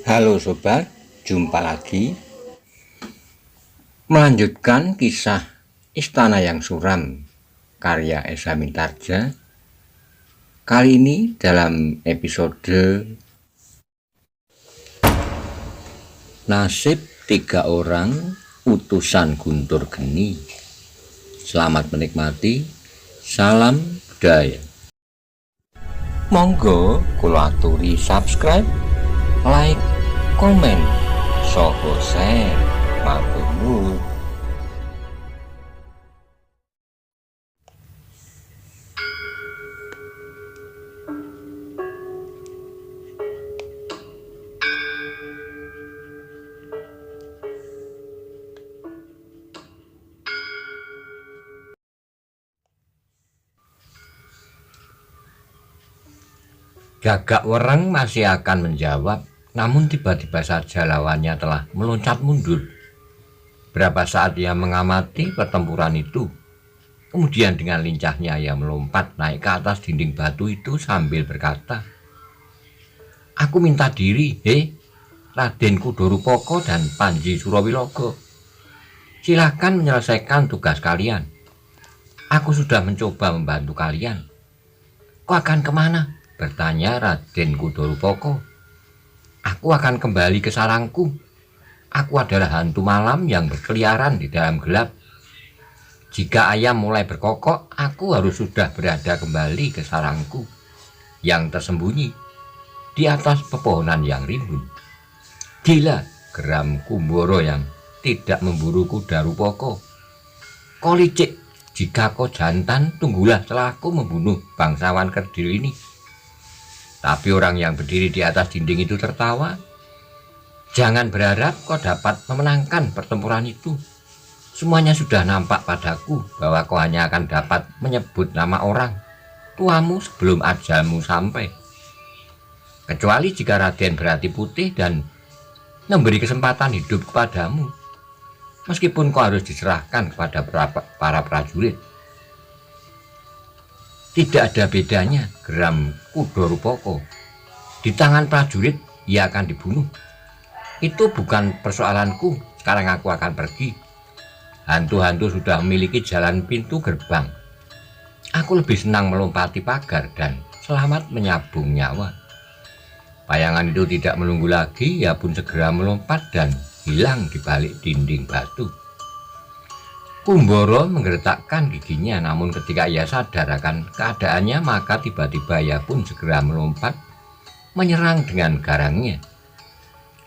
Halo sobat, jumpa lagi. Melanjutkan kisah Istana yang Suram karya Esa Mintarja. Kali ini dalam episode Nasib 3 orang utusan Guntur Geni. Selamat menikmati. Salam budaya. Monggo kula aturi subscribe, like, komen, soho share, matur nuwun. Gagak Wereng masih akan menjawab, namun tiba-tiba saja lawannya telah meloncat mundur. Berapa saat ia mengamati pertempuran itu, kemudian dengan lincahnya ia melompat naik ke atas dinding batu itu sambil berkata, "Aku minta diri, Raden Kudorupoko dan Panji Surawilogo. Silakan menyelesaikan tugas kalian. Aku sudah mencoba membantu kalian." "Kau akan kemana?" bertanya Raden Kudorupoko. "Aku akan kembali ke sarangku. Aku adalah hantu malam yang berkeliaran di dalam gelap. Jika ayam mulai berkokok, aku harus sudah berada kembali ke sarangku yang tersembunyi di atas pepohonan yang rimbun." "Gila," geram Kumboro yang tidak memburu kuda Rupoko. "Kau licik. Jika kau jantan, tunggulah setelah aku membunuh bangsawan kerdil ini." Tapi orang yang berdiri di atas dinding itu tertawa. "Jangan berharap kau dapat memenangkan pertempuran itu. Semuanya sudah nampak padaku bahwa kau hanya akan dapat menyebut nama orang tuamu sebelum ajalmu sampai. Kecuali jika Raden berhati putih dan memberi kesempatan hidup kepadamu, meskipun kau harus diserahkan kepada para prajurit." "Tidak ada bedanya," geram Kudorupoko. "Di tangan prajurit ia akan dibunuh. Itu bukan persoalanku. Sekarang aku akan pergi. Hantu-hantu sudah memiliki jalan pintu gerbang. Aku lebih senang melompati pagar dan selamat menyabung nyawa." Bayangan itu tidak menunggu lagi, ia pun segera melompat dan hilang di balik dinding batu. Kumboro menggertakkan giginya, namun ketika ia sadar akan keadaannya, maka tiba-tiba ia pun segera melompat menyerang dengan garangnya.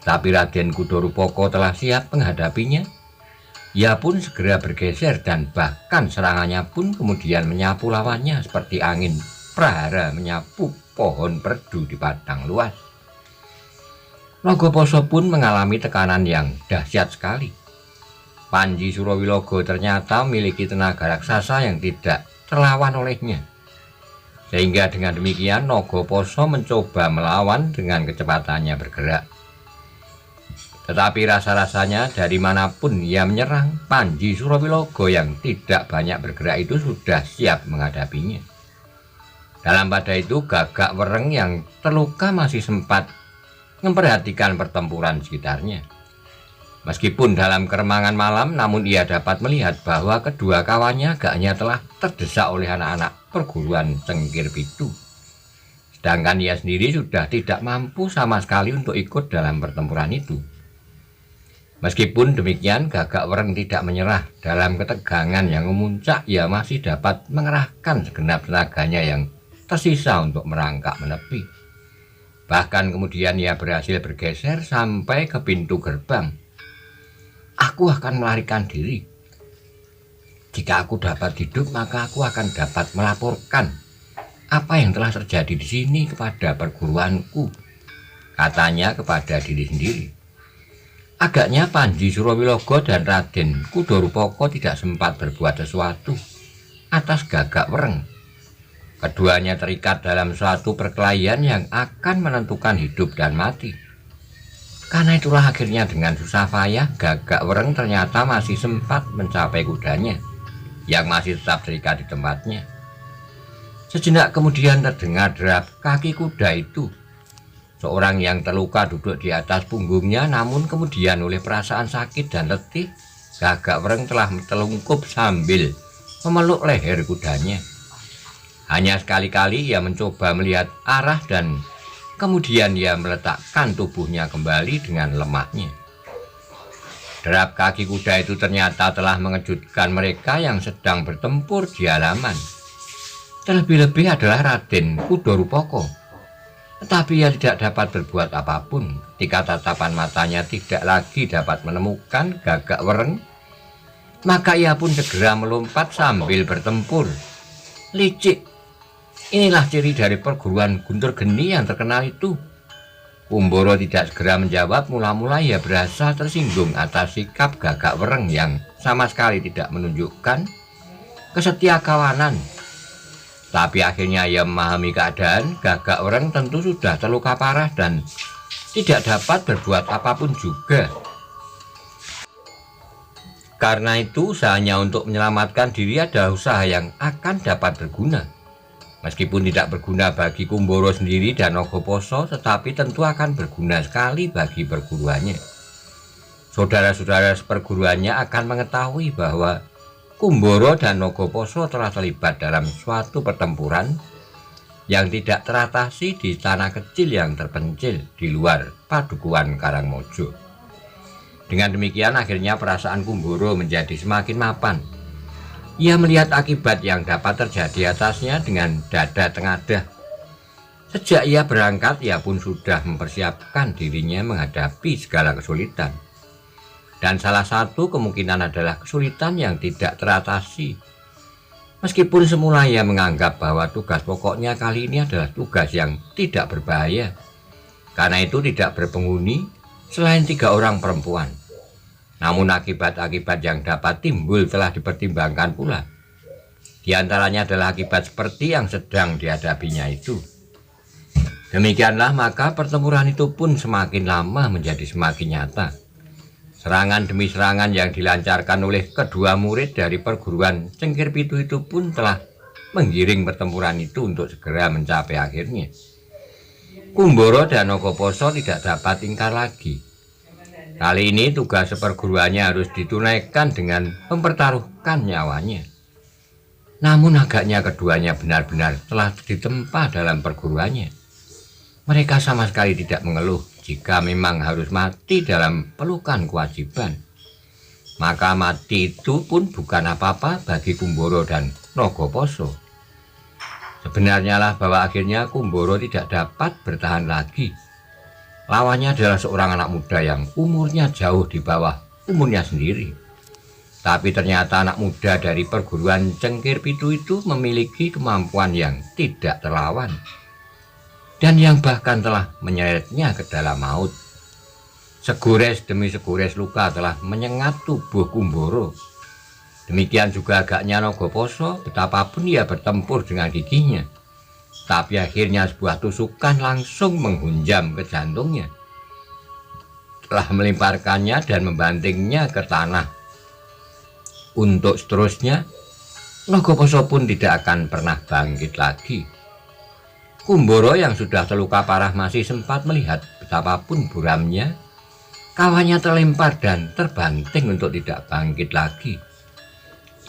Tapi Raden Kudorupoko telah siap menghadapinya. Ia pun segera bergeser dan bahkan serangannya pun kemudian menyapu lawannya seperti angin prahara menyapu pohon perdu di padang luas. Logoposo pun mengalami tekanan yang dahsyat sekali. Panji Surawilogo ternyata memiliki tenaga raksasa yang tidak terlawan olehnya. Sehingga dengan demikian Nogoposo mencoba melawan dengan kecepatannya bergerak. Tetapi rasa-rasanya dari manapun ia menyerang, Panji Surawilogo yang tidak banyak bergerak itu sudah siap menghadapinya. Dalam pada itu Gagak Wereng yang terluka masih sempat memperhatikan pertempuran sekitarnya. Meskipun dalam keremangan malam, namun ia dapat melihat bahwa kedua kawannya agaknya telah terdesak oleh anak-anak perguruan Cengkir Pitu. Sedangkan ia sendiri sudah tidak mampu sama sekali untuk ikut dalam pertempuran itu. Meskipun demikian, Gagak Wereng tidak menyerah. Dalam ketegangan yang memuncak, ia masih dapat mengerahkan segenap tenaganya yang tersisa untuk merangkak menepi. Bahkan kemudian ia berhasil bergeser sampai ke pintu gerbang. "Aku akan melarikan diri. Jika aku dapat hidup, maka aku akan dapat melaporkan apa yang telah terjadi di sini kepada perguruanku," katanya kepada diri sendiri. Agaknya Panji Surawilogo dan Raden Kudorupoko tidak sempat berbuat sesuatu atas Gagak Wereng. Keduanya terikat dalam suatu perkelahian yang akan menentukan hidup dan mati. Karena itulah akhirnya dengan susah payah Gagak Wereng ternyata masih sempat mencapai kudanya yang masih tetap terikat di tempatnya. Sejenak kemudian terdengar derap kaki kuda itu. Seorang yang terluka duduk di atas punggungnya, namun kemudian oleh perasaan sakit dan letih, Gagak Wreng telah telungkup sambil memeluk leher kudanya. Hanya sekali-kali ia mencoba melihat arah dan kemudian ia meletakkan tubuhnya kembali dengan lemahnya. Derap kaki kuda itu ternyata telah mengejutkan mereka yang sedang bertempur di halaman. Terlebih-lebih adalah Raden Kudorupoko. Tetapi ia tidak dapat berbuat apapun ketika tatapan matanya tidak lagi dapat menemukan Gagak Wreng. Maka ia pun segera melompat sambil bertempur. Licik, inilah ciri dari perguruan Guntur Geni yang terkenal itu. Kumboro tidak segera menjawab. Mula-mula ia berasa tersinggung atas sikap Gagak Wreng yang sama sekali tidak menunjukkan kesetiakawanan. Tapi akhirnya ia memahami keadaan. Gagak Wreng tentu sudah terluka parah dan tidak dapat berbuat apapun juga. Karena itu usahanya untuk menyelamatkan diri adalah usaha yang akan dapat berguna. Meskipun tidak berguna bagi Kumboro sendiri dan Nogoposo, tetapi tentu akan berguna sekali bagi perguruannya. Saudara-saudara seperguruannya akan mengetahui bahwa Kumboro dan Nogoposo telah terlibat dalam suatu pertempuran yang tidak teratasi di tanah kecil yang terpencil di luar Padukuhan Karangmojo. Dengan demikian akhirnya perasaan Kumboro menjadi semakin mapan. Ia melihat akibat yang dapat terjadi atasnya dengan dada tengadah. Sejak ia berangkat, ia pun sudah mempersiapkan dirinya menghadapi segala kesulitan. Dan salah satu kemungkinan adalah kesulitan yang tidak teratasi. Meskipun semula ia menganggap bahwa tugas pokoknya kali ini adalah tugas yang tidak berbahaya. Karena itu tidak berpenghuni selain 3 orang perempuan. Namun akibat-akibat yang dapat timbul telah dipertimbangkan pula. Di antaranya adalah akibat seperti yang sedang dihadapinya itu. Demikianlah maka pertempuran itu pun semakin lama menjadi semakin nyata. Serangan demi serangan yang dilancarkan oleh kedua murid dari perguruan Cengkir Pitu itu pun telah menggiring pertempuran itu untuk segera mencapai akhirnya. Kumboro dan Nogoposo tidak dapat ingkar lagi. Kali ini tugas seperguruannya harus ditunaikan dengan mempertaruhkan nyawanya. Namun agaknya keduanya benar-benar telah ditempa dalam perguruannya. Mereka sama sekali tidak mengeluh jika memang harus mati dalam pelukan kewajiban. Maka mati itu pun bukan apa-apa bagi Kumboro dan Nogoposo. Sebenarnya lah bahwa akhirnya Kumboro tidak dapat bertahan lagi. Lawannya adalah seorang anak muda yang umurnya jauh di bawah umurnya sendiri. Tapi ternyata anak muda dari perguruan Cengkir Pitu itu memiliki kemampuan yang tidak terlawan. Dan yang bahkan telah menyeretnya ke dalam maut. Segores demi segores luka telah menyengat tubuh Kumboro. Demikian juga agaknya Nogoposo, betapapun ia bertempur dengan giginya. Tapi akhirnya sebuah tusukan langsung menghunjam ke jantungnya. Telah melemparkannya dan membantingnya ke tanah. Untuk seterusnya, Nogoposo pun tidak akan pernah bangkit lagi. Kumboro yang sudah terluka parah masih sempat melihat betapapun buramnya, kawannya terlempar dan terbanting untuk tidak bangkit lagi.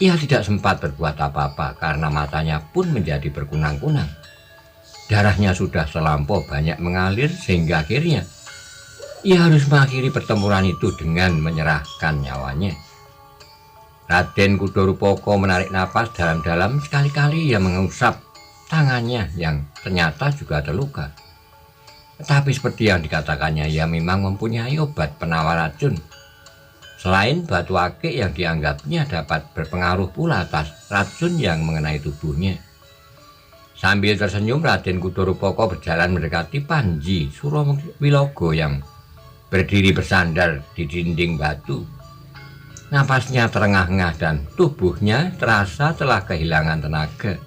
Ia tidak sempat berbuat apa-apa karena matanya pun menjadi berkunang-kunang. Darahnya sudah terlampau banyak mengalir sehingga akhirnya ia harus mengakhiri pertempuran itu dengan menyerahkan nyawanya. Raden Kudorupoko menarik napas dalam-dalam. Sekali-kali ia mengusap tangannya yang ternyata juga terluka. Tetapi seperti yang dikatakannya, ia memang mempunyai obat penawar racun. Selain batu akik yang dianggapnya dapat berpengaruh pula atas racun yang mengenai tubuhnya. Sambil tersenyum, Raden Kudorupoko berjalan mendekati Panji Surowilogo yang berdiri bersandar di dinding batu. Napasnya terengah-engah dan tubuhnya terasa telah kehilangan tenaga.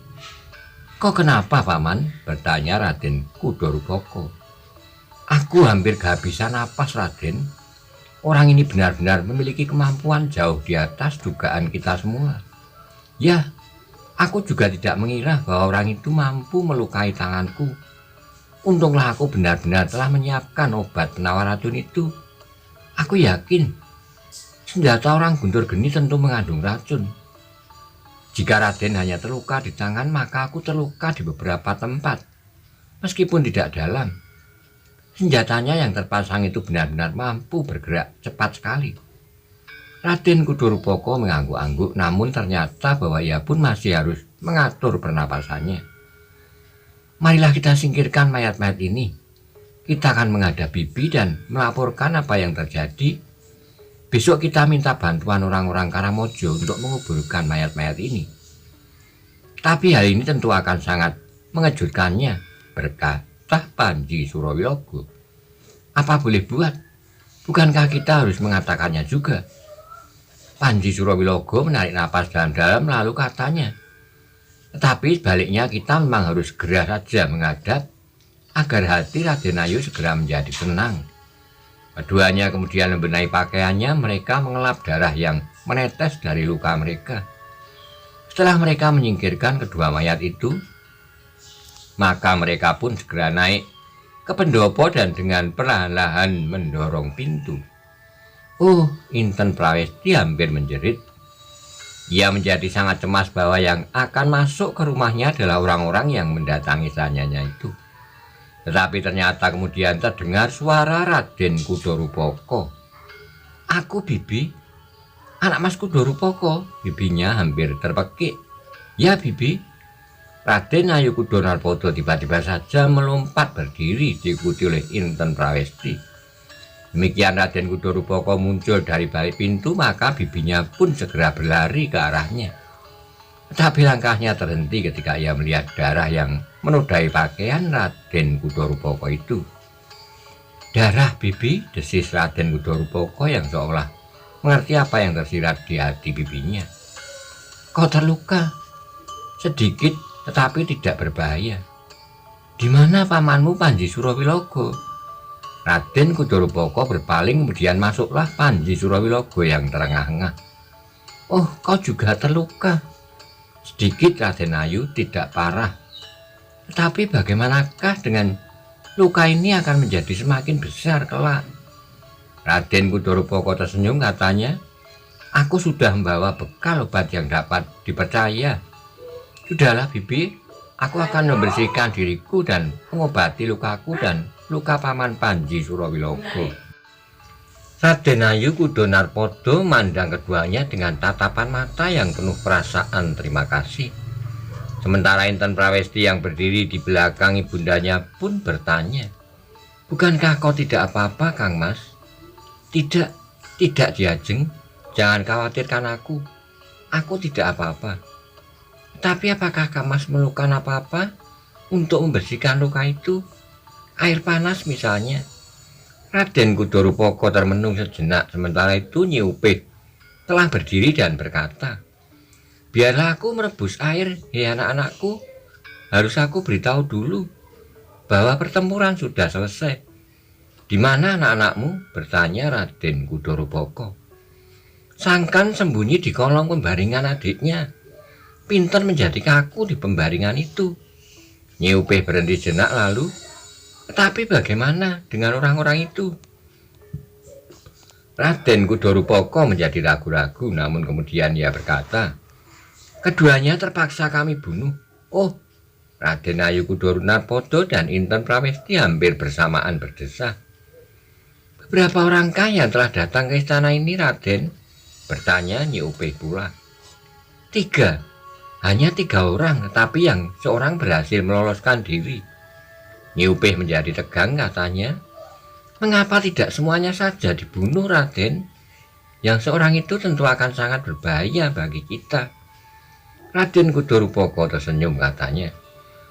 "Kok kenapa, Paman?" bertanya Raden Kudorupoko. "Aku hampir kehabisan napas, Raden. Orang ini benar-benar memiliki kemampuan jauh di atas dugaan kita semua. Ya, aku juga tidak mengira bahwa orang itu mampu melukai tanganku. Untunglah aku benar-benar telah menyiapkan obat penawar racun itu. Aku yakin senjata orang Guntur Geni tentu mengandung racun. Jika Raden hanya terluka di tangan, maka aku terluka di beberapa tempat, meskipun tidak dalam. Senjatanya yang terpasang itu benar-benar mampu bergerak cepat sekali. Raden Kudorupoko mengangguk-angguk, namun ternyata bahwa ia pun masih harus mengatur pernapasannya. Marilah kita singkirkan mayat-mayat ini. Kita akan menghadap bibi dan melaporkan apa yang terjadi. Besok kita minta bantuan orang-orang Karamojo untuk menguburkan mayat-mayat ini. Tapi hal ini tentu akan sangat mengejutkannya, berkata Panji Surawilogo. Apa boleh buat? Bukankah kita harus mengatakannya juga? Panji Surawilogo menarik napas dalam-dalam lalu katanya, tetapi sebaliknya kita memang harus segera saja menghadap agar hati Raden Ayu segera menjadi tenang. Keduanya kemudian membenahi pakaiannya, mereka mengelap darah yang menetes dari luka mereka. Setelah mereka menyingkirkan kedua mayat itu, maka mereka pun segera naik ke pendopo dan dengan perlahan-lahan mendorong pintu. Oh, Inten Prawesti hampir menjerit. Ia menjadi sangat cemas bahwa yang akan masuk ke rumahnya adalah orang-orang yang mendatangi sanyanya itu. Tetapi ternyata kemudian terdengar suara Raden Kudorupoko. Aku Bibi, anak Mas Kudorupoko. Bibinya hampir terpekik. Ya Bibi. Raden Ayu Kudonarpodo tiba-tiba saja melompat berdiri diikuti oleh Inten Prawesti. Demikian Raden Kudorupoko muncul dari balik pintu, maka bibinya pun segera berlari ke arahnya. Tetapi langkahnya terhenti ketika ia melihat darah yang menodai pakaian Raden Kudorupoko itu. Darah bibi, desis Raden Kudorupoko yang seolah mengerti apa yang tersirat di hati bibinya. Kau terluka sedikit tetapi tidak berbahaya. Di mana pamanmu Panji Surawilogo? Raden Kudorupoko berpaling, kemudian masuklah Panji Surawilogo yang terengah-engah. Oh, kau juga terluka. Sedikit Raden Ayu, tidak parah. Tetapi bagaimanakah dengan luka ini akan menjadi semakin besar kelak? Raden Kudorupoko tersenyum, katanya, aku sudah membawa bekal obat yang dapat dipercaya. Sudahlah Bibi, aku akan membersihkan diriku dan mengobati lukaku dan luka paman Panji Surawilogo. Raden Ayu Kudonarpodo mandang keduanya dengan tatapan mata yang penuh perasaan terima kasih. Sementara Inten Prawesti yang berdiri di belakang ibundanya pun bertanya, bukankah kau tidak apa-apa Kang Mas? Tidak Diajeng, jangan khawatirkan aku tidak apa-apa. Tapi apakah Kang Mas memerlukan apa-apa untuk membersihkan luka itu? Air panas misalnya. Raden Kudorupoko termenung sejenak, sementara itu Nyi Upih telah berdiri dan berkata, biarlah aku merebus air, hei anak-anakku. Harus aku beritahu dulu bahwa pertempuran sudah selesai. Di mana anak-anakmu? Bertanya Raden Kudorupoko. Sangkan sembunyi di kolong pembaringan adiknya. Pinter menjadi kaku di pembaringan itu. Nyi Upih berhenti sejenak lalu, tetapi bagaimana dengan orang-orang itu? Raden Kudorupoko menjadi ragu-ragu, namun kemudian ia berkata, keduanya terpaksa kami bunuh. Oh, Raden Ayu Kudonarpodo dan Inten Prawesti hampir bersamaan berdesah. Beberapa orangkah yang telah datang ke istana ini, Raden? Bertanya Nyi Upih pula. 3, hanya 3 orang, tetapi yang seorang berhasil meloloskan diri. Nyi Upih menjadi tegang, katanya, mengapa tidak semuanya saja dibunuh Raden? Yang seorang itu tentu akan sangat berbahaya bagi kita. Raden Kudorupoko tersenyum, katanya,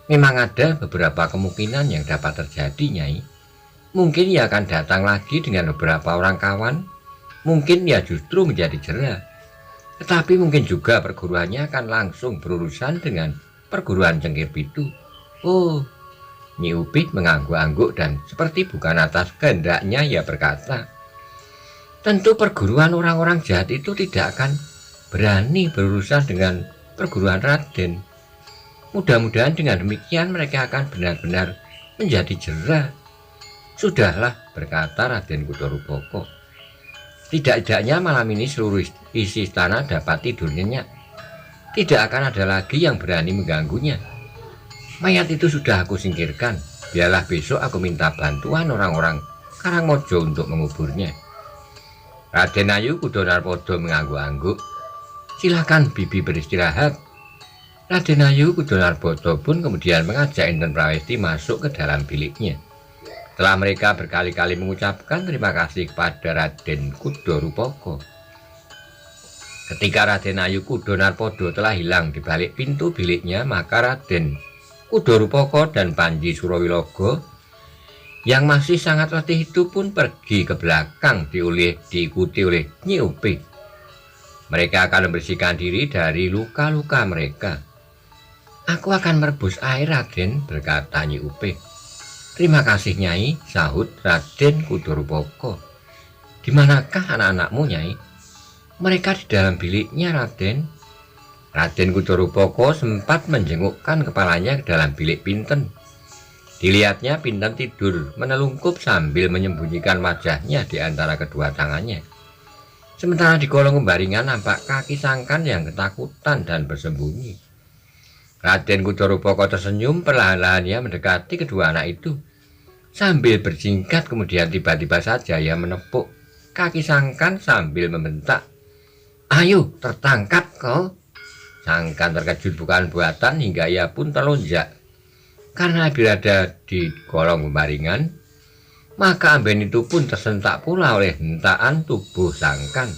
memang ada beberapa kemungkinan yang dapat terjadi, Nyai. Mungkin ia akan datang lagi dengan beberapa orang kawan. Mungkin ia justru menjadi jera. Tetapi mungkin juga perguruannya akan langsung berurusan dengan perguruan Cengkir Pitu. Oh, Nyi Upih mengangguk-angguk dan seperti bukan atas kehendaknya ia berkata, tentu perguruan orang-orang jahat itu tidak akan berani berurusan dengan perguruan Raden. Mudah-mudahan dengan demikian mereka akan benar-benar menjadi jera. Sudahlah, berkata Raden Kudorupoko. Tidak-tidaknya malam ini seluruh isi istana dapat tidur nyenyak. Tidak akan ada lagi yang berani mengganggunya. Mayat itu sudah aku singkirkan. Biarlah besok aku minta bantuan orang-orang Karangmojo untuk menguburnya. Raden Ayu Kudonarpodo mengangguk-angguk. Silakan Bibi beristirahat. Raden Ayu Kudonarpodo pun kemudian mengajak Enten Prawesti masuk ke dalam biliknya. Setelah mereka berkali-kali mengucapkan terima kasih kepada Raden Kudorupoko. Ketika Raden Ayu Kudonarpodo telah hilang di balik pintu biliknya, maka Raden Kudorupoko dan Panji Surawilogo yang masih sangat letih itu pun pergi ke belakang diikuti oleh Nyi Upih. Mereka akan membersihkan diri dari luka-luka mereka. Aku akan merebus air, Raden, berkata Nyi Upih. Terima kasih, Nyai, sahut Raden Kudorupoko. Di manakah anak-anakmu, Nyai? Mereka di dalam biliknya, Raden. Raden Kudorupoko sempat menjengukkan kepalanya ke dalam bilik Pinten. Dilihatnya Pinten tidur menelungkup sambil menyembunyikan wajahnya di antara kedua tangannya. Sementara di kolong pembaringan nampak kaki Sangkan yang ketakutan dan bersembunyi. Raden Kudorupoko tersenyum, perlahan-lahan mendekati kedua anak itu. Sambil berjingkat kemudian tiba-tiba saja ia menepuk kaki Sangkan sambil membentak. Ayo, tertangkap kau. Sangkan terkejut bukan buatan hingga ia pun terlonjak. Karena berada di kolong pembaringan, maka amben itu pun tersentak pula oleh hentakan tubuh Sangkan.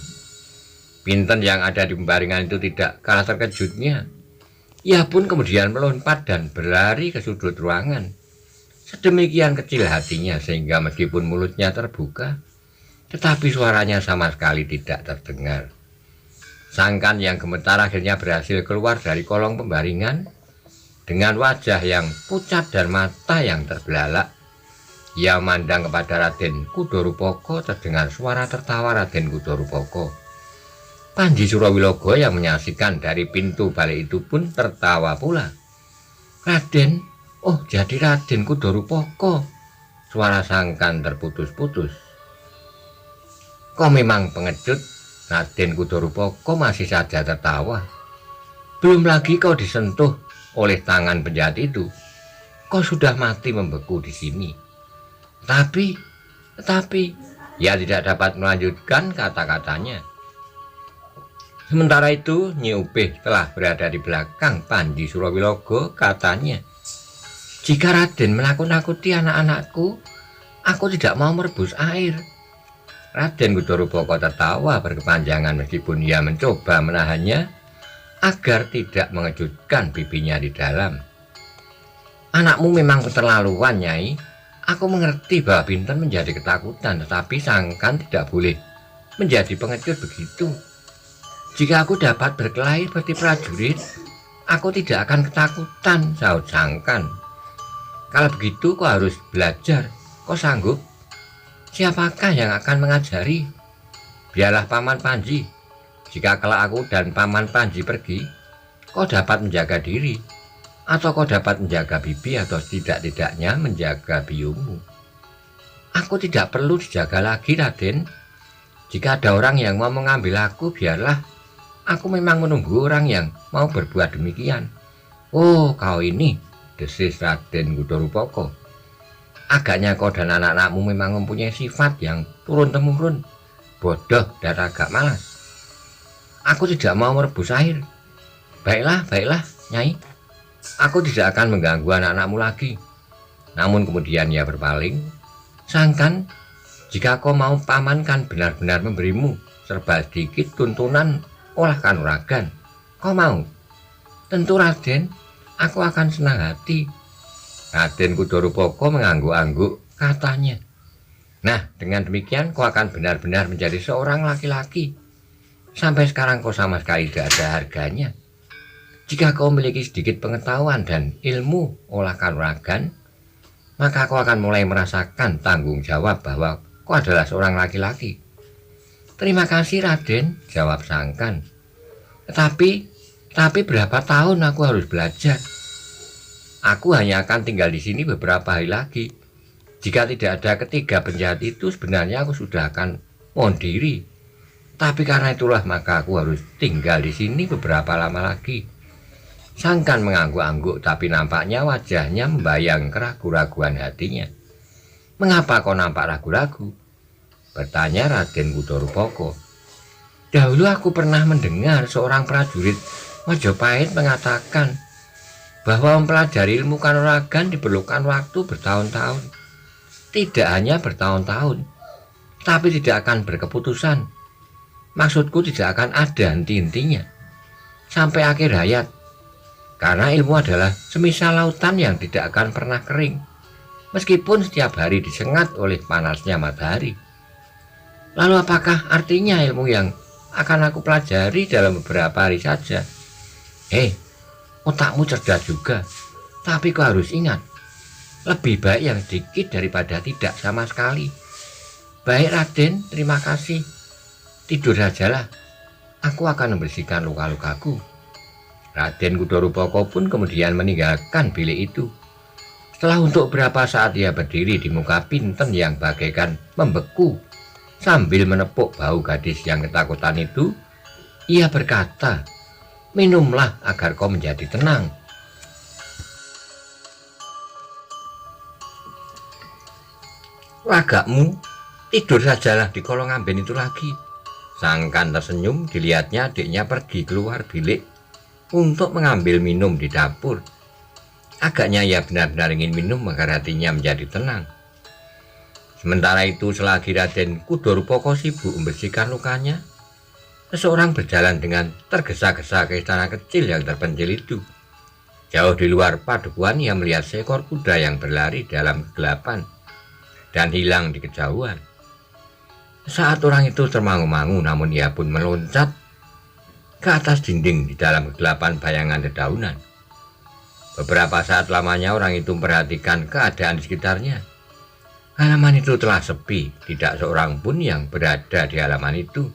Pinten yang ada di pembaringan itu tidak kalah terkejutnya. Ia pun kemudian melompat dan berlari ke sudut ruangan. Sedemikian kecil hatinya sehingga meskipun mulutnya terbuka, tetapi suaranya sama sekali tidak terdengar. Sangkan yang gemetar akhirnya berhasil keluar dari kolong pembaringan dengan wajah yang pucat dan mata yang terbelalak. Ia memandang kepada Raden Kudorupoko, terdengar suara tertawa Raden Kudorupoko. Panji Surawilogo yang menyaksikan dari pintu balik itu pun tertawa pula. Raden, oh jadi Raden Kudorupoko. Suara Sangkan terputus-putus. Kau memang pengecut. Raden Kudorupoko masih saja tertawa. Belum lagi kau disentuh oleh tangan penjahat itu. Kau sudah mati membeku di sini. Tetapi, ia tidak dapat melanjutkan kata-katanya. Sementara itu, Nyi Upih telah berada di belakang Panji Surawilogo, katanya. Jika Raden menakut-nakuti anak-anakku, aku tidak mau merebus air. Raden Kudorupoko tertawa berkepanjangan meskipun ia mencoba menahannya agar tidak mengejutkan bibinya di dalam. Anakmu memang keterlaluan, Nyai. Aku mengerti bahwa Pinten menjadi ketakutan, tetapi Sangkan tidak boleh menjadi pengecut begitu. Jika aku dapat berkelahi seperti prajurit, aku tidak akan ketakutan, sahut Sangkan. Kalau begitu kau harus belajar. Kau sanggup? Siapakah yang akan mengajari? Biarlah Paman Panji. Jika kelak aku dan Paman Panji pergi, kau dapat menjaga diri. Atau kau dapat menjaga bibi atau tidak-tidaknya menjaga biungmu. Aku tidak perlu dijaga lagi, Raden. Jika ada orang yang mau mengambil aku, biarlah. Aku memang menunggu orang yang mau berbuat demikian. Oh, kau ini, desis Raden Kudorupoko. Agaknya kau dan anak-anakmu memang mempunyai sifat yang turun-temurun, bodoh dan agak malas. Aku tidak mau merebus air. Baiklah, Nyai. Aku tidak akan mengganggu anak-anakmu lagi. Namun kemudian ia berpaling. Sangkan, jika kau mau paman kan benar-benar memberimu serba sedikit tuntunan olah kanuragan. Kau mau? Tentu, Raden. Aku akan senang hati. Raden Kudorupoko mengangguk-angguk, katanya. Nah, dengan demikian kau akan benar-benar menjadi seorang laki-laki. Sampai sekarang kau sama sekali tidak ada harganya. Jika kau memiliki sedikit pengetahuan dan ilmu olah kanuragan, maka kau akan mulai merasakan tanggung jawab bahwa kau adalah seorang laki-laki. Terima kasih, Raden, jawab Sangkan. Tapi berapa tahun aku harus belajar? Aku hanya akan tinggal di sini beberapa hari lagi. Jika tidak ada ketiga penjahat itu, sebenarnya aku sudah akan mohon diri. Tapi karena itulah maka aku harus tinggal di sini beberapa lama lagi. Sangkan mengangguk-angguk, tapi nampaknya wajahnya membayang keraguan-raguan hatinya. Mengapa kau nampak ragu-ragu? Bertanya Raden Kudorupoko. Dahulu aku pernah mendengar seorang prajurit Majapahit mengatakan bahwa mempelajari ilmu kanuragan diperlukan waktu bertahun-tahun. Tidak hanya bertahun-tahun, tapi tidak akan berkeputusan. Maksudku tidak akan ada henti-hentinya sampai akhir hayat. Karena ilmu adalah semisal lautan yang tidak akan pernah kering, meskipun setiap hari disengat oleh panasnya matahari. Lalu apakah artinya ilmu yang akan aku pelajari dalam beberapa hari saja? Otakmu cerdas juga, tapi kau harus ingat, lebih baik yang sedikit daripada tidak sama sekali. Baik Raden, terima kasih. Tidur sajalah, aku akan membersihkan luka-lukaku. Raden Kudorupoko pun kemudian meninggalkan bilik itu. Setelah untuk beberapa saat ia berdiri di muka Pinten yang bagaikan membeku, sambil menepuk bahu gadis yang ketakutan itu, ia berkata, minumlah agar kau menjadi tenang. Lagakmu, tidur sajalah di kolong amben itu lagi. Sangkan tersenyum dilihatnya adiknya pergi keluar bilik untuk mengambil minum di dapur. Agaknya ia benar-benar ingin minum agar hatinya menjadi tenang. Sementara itu selagi Raden Kudorupoko sibuk membersihkan lukanya, seseorang berjalan dengan tergesa-gesa ke istana kecil yang terpencil itu. Jauh di luar padukuhan ia melihat seekor kuda yang berlari dalam kegelapan dan hilang di kejauhan. Saat orang itu termangu-mangu, namun ia pun meloncat ke atas dinding di dalam kegelapan bayangan dedaunan. Beberapa saat lamanya orang itu memperhatikan keadaan di sekitarnya. Halaman itu telah sepi, tidak seorang pun yang berada di halaman itu.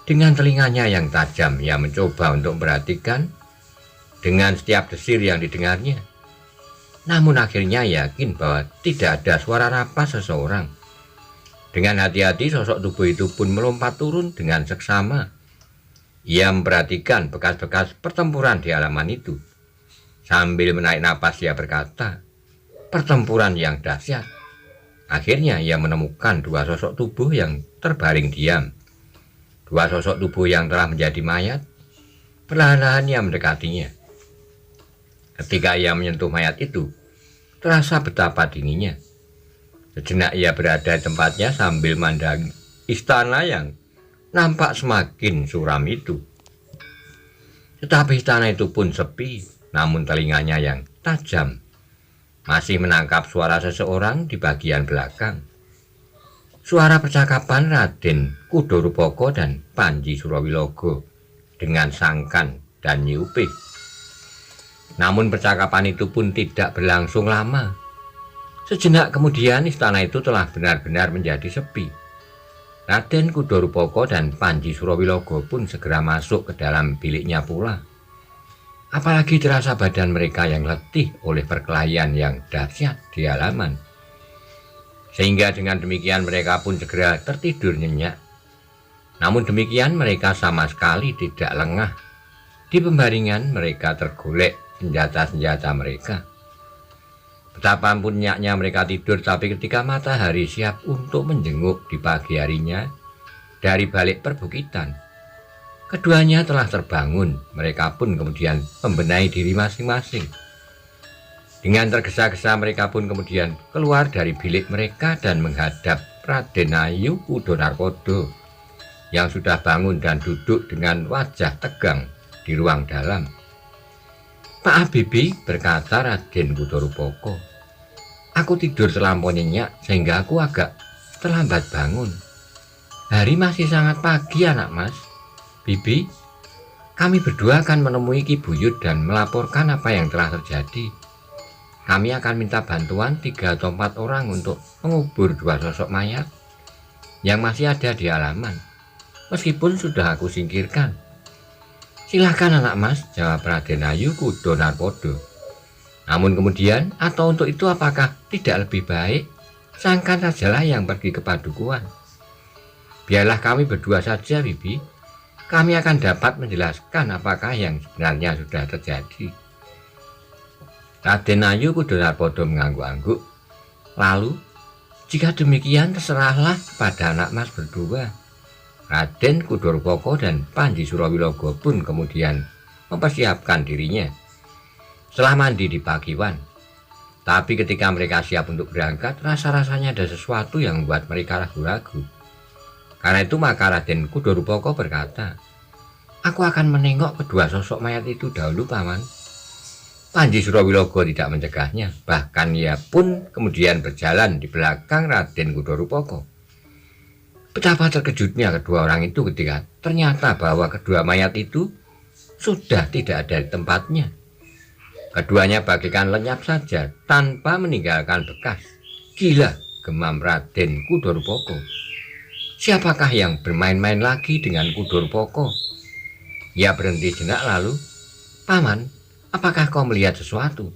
Dengan telinganya yang tajam, ia mencoba untuk memperhatikan dengan setiap desir yang didengarnya. Namun akhirnya yakin bahwa tidak ada suara napas seseorang. Dengan hati-hati sosok tubuh itu pun melompat turun dengan seksama. Ia memperhatikan bekas-bekas pertempuran di halaman itu. Sambil menarik napas ia berkata, pertempuran yang dahsyat. Akhirnya ia menemukan dua sosok tubuh yang terbaring diam. Dua sosok tubuh yang telah menjadi mayat. Perlahan-lahan ia mendekatinya. Ketika ia menyentuh mayat itu, terasa betapa dinginnya. Sejenak ia berada di tempatnya sambil memandang istana yang nampak semakin suram itu. Tetapi istana itu pun sepi, namun telinganya yang tajam masih menangkap suara seseorang di bagian belakang. Suara percakapan Raden Kudorupoko dan Panji Surawilogo dengan Sangkan dan Nyi Upih. Namun percakapan itu pun tidak berlangsung lama. Sejenak kemudian istana itu telah benar-benar menjadi sepi. Raden Kudorupoko dan Panji Surawilogo pun segera masuk ke dalam biliknya pula. Apalagi terasa badan mereka yang letih oleh perkelahian yang dahsyat di halaman. Sehingga dengan demikian mereka pun segera tertidur nyenyak. Namun demikian mereka sama sekali tidak lengah. Di pembaringan mereka tergolek senjata-senjata mereka. Betapapun nyaknya mereka tidur, tapi ketika matahari siap untuk menjenguk di pagi harinya dari balik perbukitan, keduanya telah terbangun. Mereka pun kemudian membenahi diri masing-masing. Dengan tergesa-gesa mereka pun kemudian keluar dari bilik mereka dan menghadap Raden Ayu Udonarkodo yang sudah bangun dan duduk dengan wajah tegang di ruang dalam. Pak Habibie, berkata Raden Kudorupoko, aku tidur terlampau nyenyak sehingga aku agak terlambat bangun. Hari masih sangat pagi anak mas. Bibi, kami berdua akan menemui Ki Buyut dan melaporkan apa yang telah terjadi. Kami akan minta bantuan 3 atau 4 orang untuk mengubur 2 sosok mayat yang masih ada di halaman, meskipun sudah aku singkirkan. Silahkan anak mas, jawab Raden Ayu Udonarkodo. Namun kemudian, atau untuk itu apakah tidak lebih baik Sangkan sajalah yang pergi ke padukuhan? Biarlah kami berdua saja, Bibi. Kami akan dapat menjelaskan apakah yang sebenarnya sudah terjadi. Raden Ayu Kudonarpodo mengangguk-angguk. Lalu, jika demikian terserahlah pada anak mas berdua. Raden Kudorupoko dan Panji Surawilogo pun kemudian mempersiapkan dirinya. Setelah mandi di Pakiwan. Tapi ketika mereka siap untuk berangkat, rasa-rasanya ada sesuatu yang membuat mereka ragu-ragu. Karena itu maka Raden Kudorupoko berkata, "Aku akan menengok kedua sosok mayat itu dahulu, Paman." Panji Surawilogo tidak mencegahnya, bahkan ia pun kemudian berjalan di belakang Raden Kudorupoko. Betapa terkejutnya kedua orang itu ketika ternyata bahwa kedua mayat itu sudah tidak ada di tempatnya. Keduanya bagaikan lenyap saja tanpa meninggalkan bekas. Gila, gemam Raden Kudorupoko. Siapakah yang bermain-main lagi dengan Kudorupoko? Ia berhenti jenak lalu, "Paman, apakah kau melihat sesuatu?"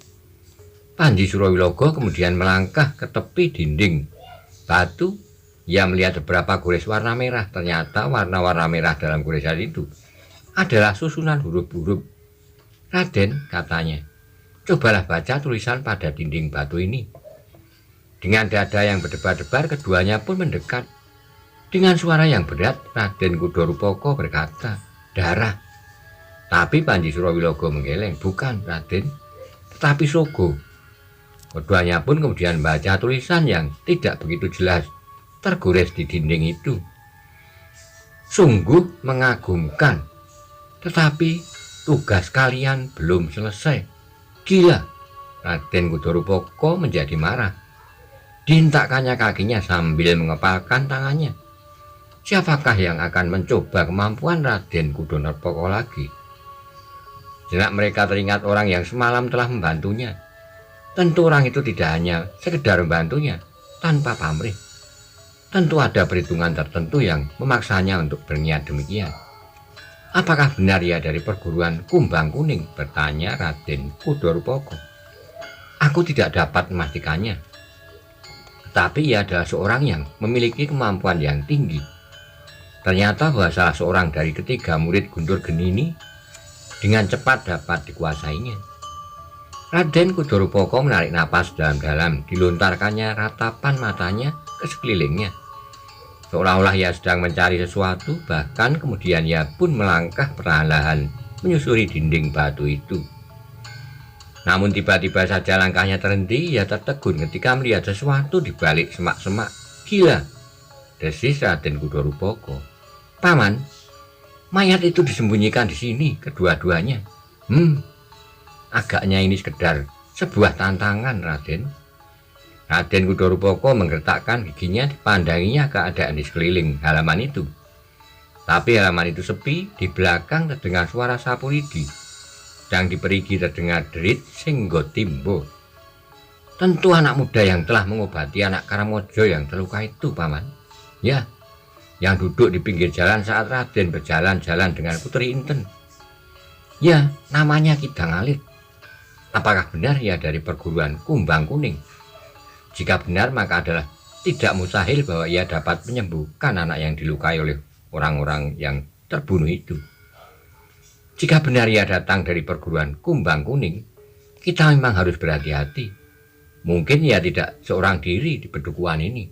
Panji Surawilogo kemudian melangkah ke tepi dinding batu. Ia melihat beberapa gores warna merah. Ternyata warna-warna merah dalam goresan itu adalah susunan huruf-huruf. "Raden," katanya, "cobalah baca tulisan pada dinding batu ini." Dengan dada yang berdebar-debar, keduanya pun mendekat. Dengan suara yang berat, Raden Kudorupoko berkata, "Darah." Tapi Panji Surawilogo menggeleng, "Bukan, Raden, tetapi Sogo." Keduanya pun kemudian membaca tulisan yang tidak begitu jelas tergores di dinding itu. "Sungguh mengagumkan, tetapi tugas kalian belum selesai." "Gila!" Raden Kudorupoko menjadi marah. Dihentakkannya kakinya sambil mengepalkan tangannya. Siapakah yang akan mencoba kemampuan Raden Kudorupoko lagi? Jenak mereka teringat orang yang semalam telah membantunya. Tentu orang itu tidak hanya sekedar membantunya tanpa pamrih. Tentu ada perhitungan tertentu yang memaksanya untuk berniat demikian. "Apakah benar ia dari perguruan Kumbang Kuning?" bertanya Raden Kudorupoko. "Aku tidak dapat memastikannya. Tetapi ia adalah seorang yang memiliki kemampuan yang tinggi. Ternyata bahwa salah seorang dari ketiga murid Guntur Geni ini dengan cepat dapat dikuasainya." Raden Kudorupoko menarik napas dalam-dalam, dilontarkannya ratapan matanya ke sekelilingnya. Seolah-olah ia sedang mencari sesuatu, bahkan kemudian ia pun melangkah perlahan-lahan menyusuri dinding batu itu. Namun tiba-tiba saja langkahnya terhenti, ia tertegun ketika melihat sesuatu di balik semak-semak. "Gila!" desis Raden Kudorupoko. "Paman, mayat itu disembunyikan di sini, kedua-duanya." Agaknya ini sekedar sebuah tantangan, Raden." Raden Kudorupoko menggertakkan giginya, dipandanginya keadaan di sekeliling halaman itu. Tapi halaman itu sepi, di belakang terdengar suara sapu lidi. Sedang diperigi terdengar derit Singgo Timbo. "Tentu anak muda yang telah mengobati anak Karamojo yang terluka itu, Paman. Ya, yang duduk di pinggir jalan saat Raden berjalan-jalan dengan Putri Inten. Ya, namanya Kidang Alit. Apakah benar ia dari perguruan Kumbang Kuning? Jika benar, maka adalah tidak mustahil bahwa ia dapat menyembuhkan anak yang dilukai oleh orang-orang yang terbunuh itu. Jika benar ia datang dari perguruan Kumbang Kuning, kita memang harus berhati-hati. Mungkin ia tidak seorang diri di pedukuhan ini.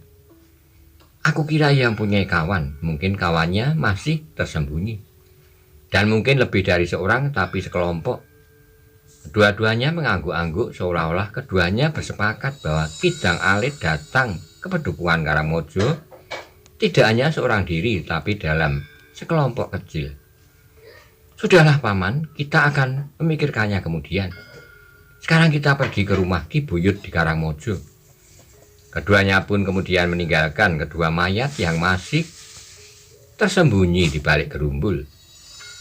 Aku kira ia mempunyai kawan, mungkin kawannya masih tersembunyi. Dan mungkin lebih dari seorang, tapi sekelompok." Dua-duanya mengangguk-angguk seolah-olah keduanya bersepakat bahwa Kidang Alit datang ke pedukuhan Karamojo tidak hanya seorang diri, tapi dalam sekelompok kecil. "Sudahlah, Paman, kita akan memikirkannya kemudian. Sekarang kita pergi ke rumah Ki Buyut di Karangmojo." Keduanya pun kemudian meninggalkan kedua mayat yang masih tersembunyi di balik gerumbul.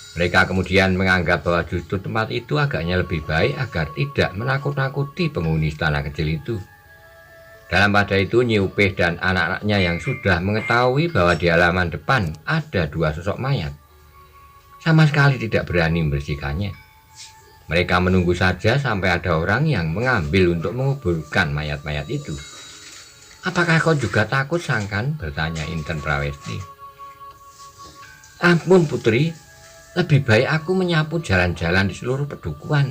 Mereka kemudian menganggap bahwa justru tempat itu agaknya lebih baik agar tidak menakut-nakuti penghuni istana kecil itu. Dalam pada itu Nyi Upih dan anak-anaknya yang sudah mengetahui bahwa di halaman depan ada dua sosok mayat, sama sekali tidak berani membersihkannya. Mereka menunggu saja sampai ada orang yang mengambil untuk menguburkan mayat-mayat itu. Apakah kau juga takut, Sangkan? Bertanya Inten Prawesti. Ampun Putri, lebih baik aku menyapu jalan-jalan di seluruh pedukuhan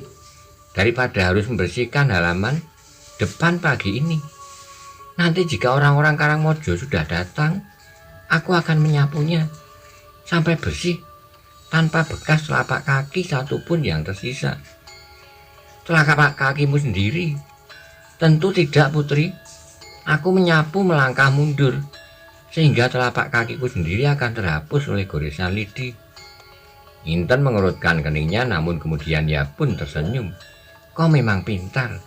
daripada harus membersihkan halaman depan pagi ini. Nanti jika orang-orang Karangmojo sudah datang, aku akan menyapunya sampai bersih tanpa bekas telapak kaki satupun yang tersisa. Telapak kakimu sendiri? Tentu tidak Putri. Aku menyapu melangkah mundur sehingga telapak kakiku sendiri akan terhapus oleh goresan lidi. Inten mengerutkan keningnya, namun kemudian ia pun tersenyum. Kau memang pintar.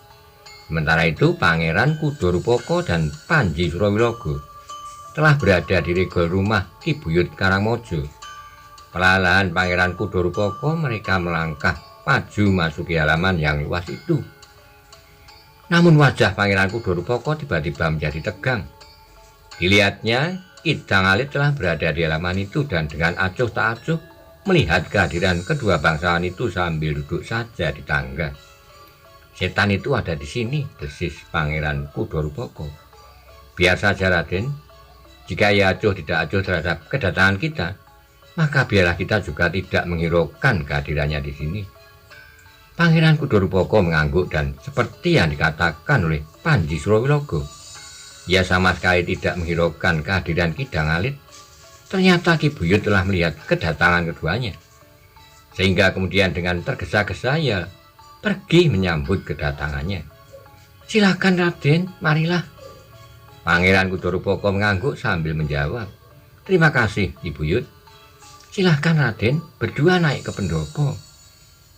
Sementara itu Pangeran Kudorupoko dan Panji Surawilogo telah berada di regol rumah Ki Buyut Karangmojo. Perlahan Pangeran Kudorupoko mereka melangkah maju masuki halaman yang luas itu. Namun wajah Pangeran Kudorupoko tiba-tiba menjadi tegang. Dilihatnya Ki Dangalit telah berada di halaman itu dan dengan acuh tak acuh melihat kehadiran kedua bangsawan itu sambil duduk saja di tangga. Setan itu ada di sini, desis Pangeran Kudorupoko. Biar saja Raden, jika ia acuh tidak acuh terhadap kedatangan kita, maka biarlah kita juga tidak menghiraukan kehadirannya di sini. Pangeran Kudorupoko mengangguk dan seperti yang dikatakan oleh Panji Surawilogo, ia sama sekali tidak menghiraukan kehadiran Ki Dangalit. Ternyata Ki Buyut telah melihat kedatangan keduanya, sehingga kemudian dengan tergesa-gesa ia pergi menyambut kedatangannya. Silakan Raden, marilah. Pangeran Kudorupoko mengangguk sambil menjawab, terima kasih Ki Buyut. Silahkan Raden, berdua naik ke pendopo.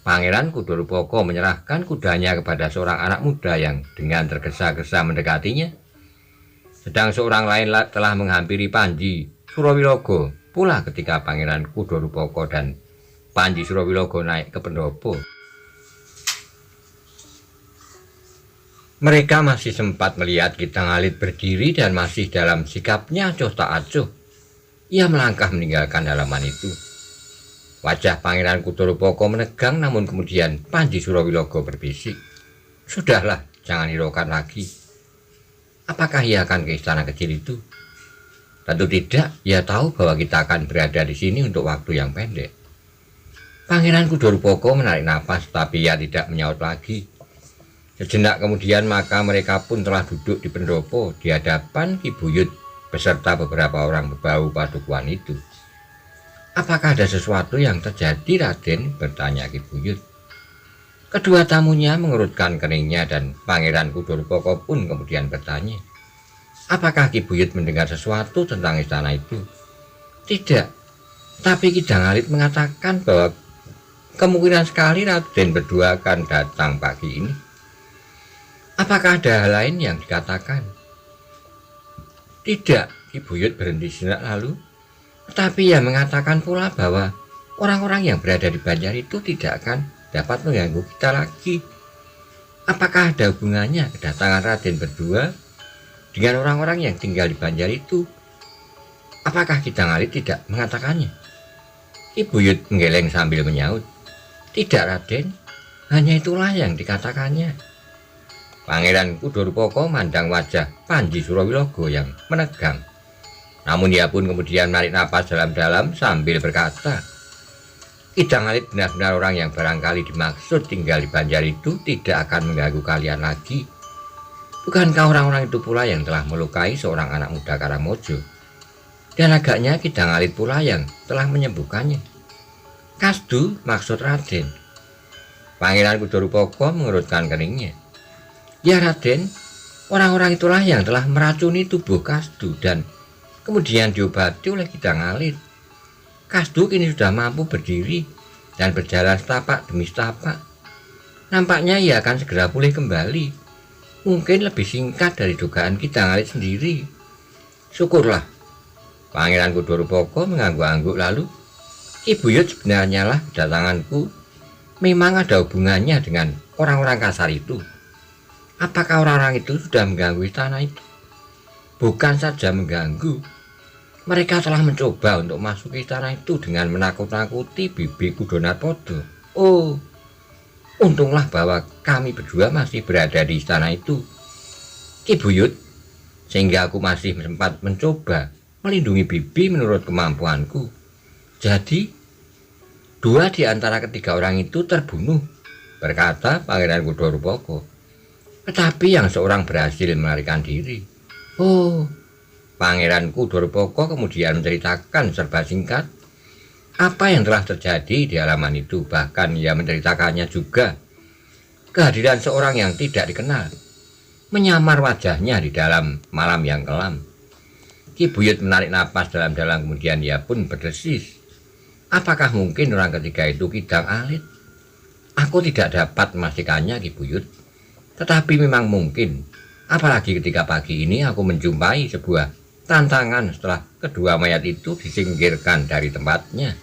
Pangeran Kudorupoko menyerahkan kudanya kepada seorang anak muda yang dengan tergesa-gesa mendekatinya. Sedang seorang lain telah menghampiri Panji Surawilogo pula ketika Pangeran Kudorupoko dan Panji Surawilogo naik ke pendopo. Mereka masih sempat melihat Ki Dangalit berdiri dan masih dalam sikapnya acuh tak acuh. Ia melangkah meninggalkan halaman itu. Wajah Pangeran Kudorupoko menegang, namun kemudian Panji Surawilogo berbisik, sudahlah, jangan hiraukan lagi. Apakah ia akan ke istana kecil itu? Tentu tidak, ia tahu bahwa kita akan berada di sini untuk waktu yang pendek. Pangeran Kudorupoko menarik nafas, tapi ia tidak menyaut lagi. Sejenak kemudian maka mereka pun telah duduk di pendopo di hadapan Ki Buyut beserta beberapa orang berbau padukuhan itu. Apakah ada sesuatu yang terjadi, Raden? Bertanya Ki Buyut. Kedua tamunya mengerutkan keningnya dan Pangeran Kudorupoko pun kemudian bertanya, apakah Ki Buyut mendengar sesuatu tentang istana itu? Tidak, tapi Ki Dangalit mengatakan bahwa kemungkinan sekali Raden berdua akan datang pagi ini. Apakah ada hal lain yang dikatakan? Tidak, Ki Buyut berhenti sejenak lalu. Tetapi ia mengatakan pula bahwa orang-orang yang berada di Banjar itu tidak akan dapat mengganggu kita lagi. Apakah ada hubungannya kedatangan Raden berdua dengan orang-orang yang tinggal di Banjar itu? Apakah Ki Dangalit tidak mengatakannya? Ki Buyut menggeleng sambil menyaut, tidak Raden, hanya itulah yang dikatakannya. Pangeran Kudorupoko mandang wajah Panji Surawilogo yang menegang. Namun ia pun kemudian menarik napas dalam-dalam sambil berkata, Ki Dangalit benar-benar orang yang barangkali dimaksud tinggal di Banjar itu tidak akan mengganggu kalian lagi. Bukankah orang-orang itu pula yang telah melukai seorang anak muda Karangmojo? Dan agaknya Ki Dangalit pula yang telah menyembuhkannya. Kasdu maksud Raden. Pangeran Kudorupoko mengerutkan keningnya. Ya Raden, orang-orang itulah yang telah meracuni tubuh Kasdu dan kemudian diobati oleh Ki Dangalit. Kasdu kini sudah mampu berdiri dan berjalan setapak demi setapak. Nampaknya ia akan segera pulih kembali. Mungkin lebih singkat dari dugaan Ki Dangalit sendiri. Syukurlah. Pangeran Kudorupoko mengangguk-angguk lalu, Ki Buyut, sebenarnya lah kedatanganku memang ada hubungannya dengan orang-orang kasar itu. Apakah orang-orang itu sudah mengganggu istana itu? Bukan saja mengganggu, mereka telah mencoba untuk masuk ke istana itu dengan menakut-nakuti Bibi Kudonarpodo. Oh Untunglah bahwa kami berdua masih berada di istana itu, Ki Buyut, sehingga aku masih sempat mencoba melindungi bibi menurut kemampuanku. Jadi, dua di antara ketiga orang itu terbunuh, berkata Pangeran Kudorupoko. Tetapi yang seorang berhasil melarikan diri. Oh, Pangeran Kudorupoko kemudian menceritakan serba singkat apa yang telah terjadi di halaman itu. Bahkan ia menceritakannya juga kehadiran seorang yang tidak dikenal menyamar wajahnya di dalam malam yang kelam. Ki Buyut menarik napas dalam-dalam, kemudian ia pun berdesis. Apakah mungkin orang ketiga itu Kidang Alit? Aku tidak dapat memastikannya, Ki Buyut. Tetapi memang mungkin. Apalagi ketika pagi ini aku menjumpai sebuah tantangan setelah kedua mayat itu disingkirkan dari tempatnya.